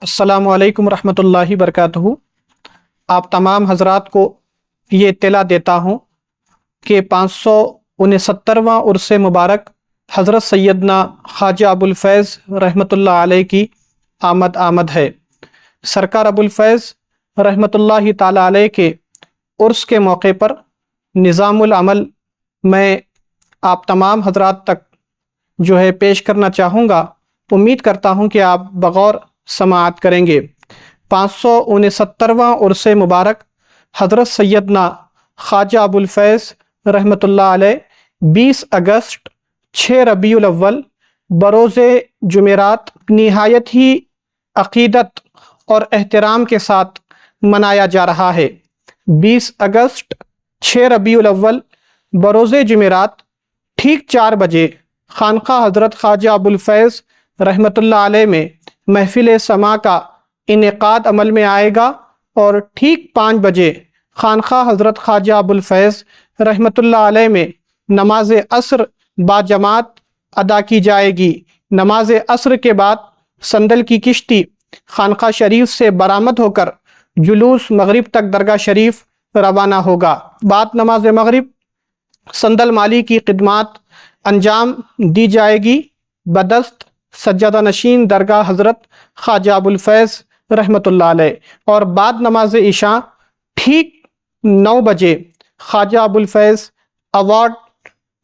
السلام علیکم ورحمۃ اللہ وبرکاتہ۔ آپ تمام حضرات کو یہ اطلاع دیتا ہوں کہ 569واں عرس مبارک حضرت سیدنا خواجہ ابوالفیض رحمۃ اللہ علیہ کی آمد ہے۔ سرکار ابوالفیض رحمۃ اللہ تعالی علیہ کے عرس کے موقع پر نظام العمل میں آپ تمام حضرات تک پیش کرنا چاہوں گا۔ امید کرتا ہوں کہ آپ بغور سماعت کریں گے۔ 569واں عرس مبارک حضرت سیدنا خواجہ ابوالفیض رحمۃ اللہ علیہ 20 اگست 6 ربیع الاول بروز جمعرات نہایت ہی عقیدت اور احترام کے ساتھ منایا جا رہا ہے۔ 20 اگست 6 ربیع الاول بروز جمعرات ٹھیک 4 بجے خانقاہ حضرت خواجہ ابوالفیض رحمۃ اللہ علیہ میں محفل سماع کا انعقاد عمل میں آئے گا، اور ٹھیک 5 بجے خانقاہ حضرت خواجہ ابوالفیض رحمۃ اللہ علیہ میں نماز عصر باجماعت ادا کی جائے گی۔ نماز عصر کے بعد صندل کی کشتی خانقاہ شریف سے برآمد ہو کر جلوس مغرب تک درگاہ شریف روانہ ہوگا۔ بعد نماز مغرب صندل مالی کی خدمات انجام دی جائے گی بدست سجادہ نشین درگاہ حضرت خواجہ ابوالفیض رحمۃ اللہ علیہ، اور بعد نماز عشاء ٹھیک 9 بجے خواجہ ابوالفیض ایوارڈ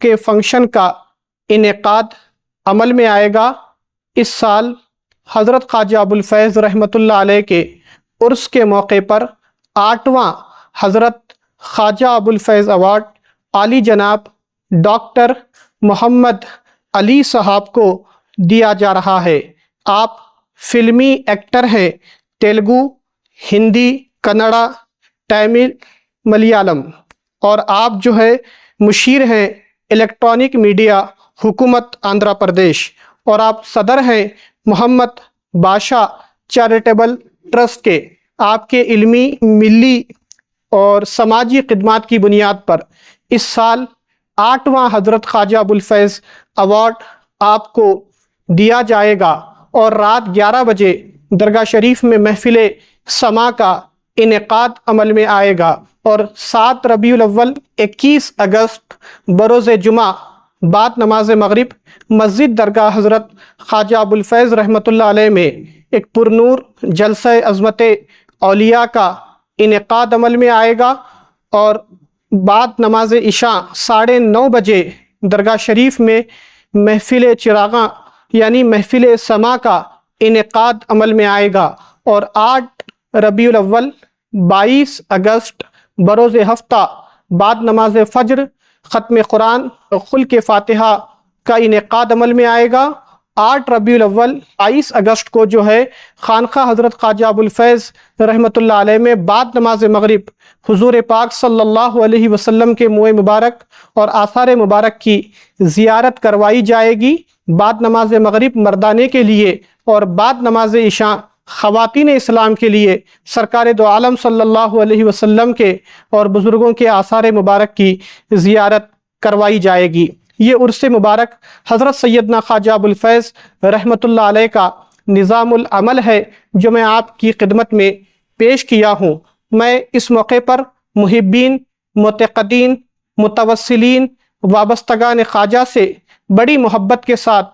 کے فنکشن کا انعقاد عمل میں آئے گا۔ اس سال حضرت خواجہ ابوالفیض رحمۃ اللہ علیہ کے عرس کے موقع پر 8واں حضرت خواجہ ابوالفیض ایوارڈ عالی جناب ڈاکٹر محمد علی صاحب کو دیا جا رہا ہے۔ آپ فلمی ایکٹر ہیں، تیلگو، ہندی، کنڑا، تامل، ملیالم، اور آپ مشیر ہیں الیکٹرانک میڈیا حکومت آندھرا پردیش، اور آپ صدر ہیں محمد بادشاہ چیریٹیبل ٹرسٹ کے۔ آپ کے علمی، ملی اور سماجی خدمات کی بنیاد پر اس سال 8واں حضرت خواجہ ابوالفیض ایوارڈ آپ کو دیا جائے گا، اور رات 11 بجے درگاہ شریف میں محفل سماع کا انعقاد عمل میں آئے گا، اور 7 ربیع الاول 21 اگست بروز جمعہ بعد نماز مغرب مسجد درگاہ حضرت خواجہ ابوالفیض رحمۃ اللہ علیہ میں ایک پرنور جلسہ عظمت اولیاء کا انعقاد عمل میں آئے گا، اور بعد نماز عشاء 9:30 بجے درگاہ شریف میں محفل چراغاں یعنی محفل سماع کا انعقاد عمل میں آئے گا، اور 8 ربیع الاول 22 اگست بروز ہفتہ بعد نماز فجر ختم قرآن خلق فاتحہ کا انعقاد عمل میں آئے گا۔ 8 ربیع الاول 22 اگست کو خانقاہ حضرت خواجہ ابوالفیض رحمۃ اللہ علیہ میں بعد نماز مغرب حضور پاک صلی اللہ علیہ وسلم کے منہ مبارک اور آثار مبارک کی زیارت کروائی جائے گی۔ بعد نماز مغرب مردانے کے لیے اور بعد نماز عشاء خواتین اسلام کے لیے سرکار دو عالم صلی اللہ علیہ وسلم کے اور بزرگوں کے آثار مبارک کی زیارت کروائی جائے گی۔ یہ عرس مبارک حضرت سیدنا خواجہ ابوالفیض رحمۃ اللہ علیہ کا نظام العمل ہے، جو میں آپ کی خدمت میں پیش کیا ہوں۔ میں اس موقع پر محبین، معتقدین، متوسلین، وابستگان خواجہ سے بڑی محبت کے ساتھ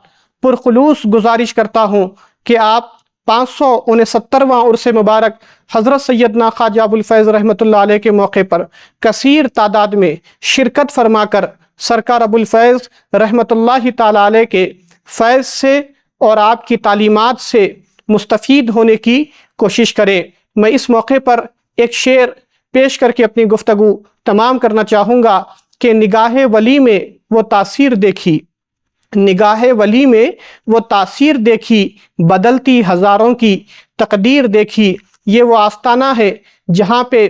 پرخلوص گزارش کرتا ہوں کہ آپ 569واں عرس مبارک حضرت سیدنا خواجہ ابوالفیض رحمۃ اللہ علیہ کے موقع پر کثیر تعداد میں شرکت فرما کر سرکار ابوالفیض رحمۃ اللہ تعالی علیہ کے فیض سے اور آپ کی تعلیمات سے مستفید ہونے کی کوشش کریں۔ میں اس موقع پر ایک شعر پیش کر کے اپنی گفتگو تمام کرنا چاہوں گا کہ نگاہ ولی میں وہ تاثیر دیکھی، نگاہ ولی میں وہ تاثیر دیکھی، بدلتی ہزاروں کی تقدیر دیکھی۔ یہ وہ آستانہ ہے جہاں پہ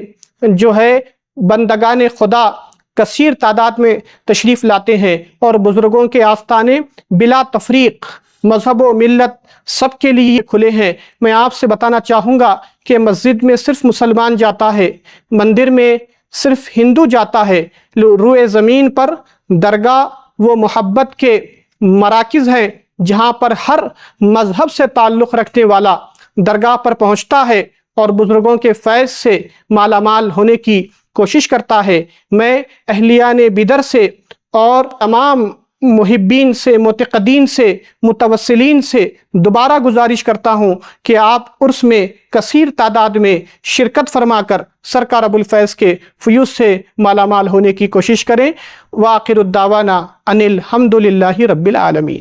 بندگان خدا کثیر تعداد میں تشریف لاتے ہیں، اور بزرگوں کے آستانے بلا تفریق مذہب و ملت سب کے لیے کھلے ہیں۔ میں آپ سے بتانا چاہوں گا کہ مسجد میں صرف مسلمان جاتا ہے، مندر میں صرف ہندو جاتا ہے، روئے زمین پر درگاہ وہ محبت کے مراکز ہیں جہاں پر ہر مذہب سے تعلق رکھنے والا درگاہ پر پہنچتا ہے اور بزرگوں کے فیض سے مالا مال ہونے کی کوشش کرتا ہے، میں اہلیان بدر سے اور تمام محبین سے، معتقدین سے، متوسلین سے دوبارہ گزارش کرتا ہوں کہ آپ عرس میں کثیر تعداد میں شرکت فرما کر سرکار ابو الفیض کے فیوز سے مالا مال ہونے کی کوشش کریں۔ وآخر الدعوانا ان الحمد للہ رب العالمین۔